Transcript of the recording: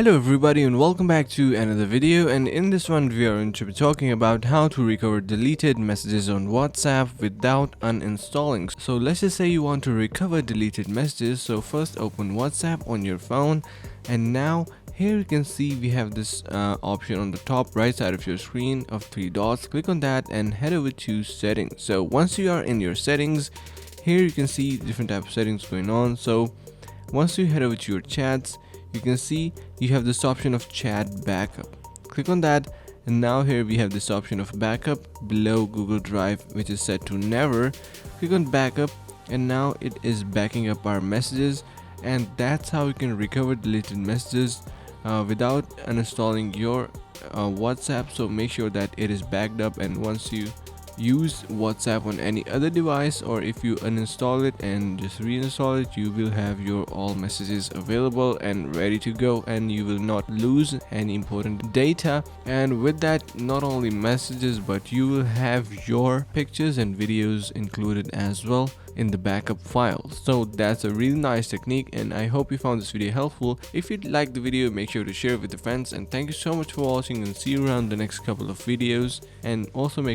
Hello everybody and welcome back to another video, and in this one we are going to be talking about how to recover deleted messages on WhatsApp without uninstalling. So let's just say you want to recover deleted messages. So first open WhatsApp on your phone, and now here you can see we have this option on the top right side of your screen of three dots. Click on that and head over to settings. So once you are in your settings, here you can see different type of settings going on. So once you head over to your chats, you can see you have this option of chat backup. Click on that, and now here we have this option of backup below Google Drive, which is set to never. Click on backup, and now it is backing up our messages, and that's how you can recover deleted messages without uninstalling your WhatsApp. So make sure that it is backed up, and once you use WhatsApp on any other device, or if you uninstall it and just reinstall it, you will have your all messages available and ready to go, and you will not lose any important data. And with that, not only messages, but you will have your pictures and videos included as well in the backup files. So that's a really nice technique, and I hope you found this video helpful. If you liked the video, make sure to share it with your friends, and thank you so much for watching, and see you around the next couple of videos. And also make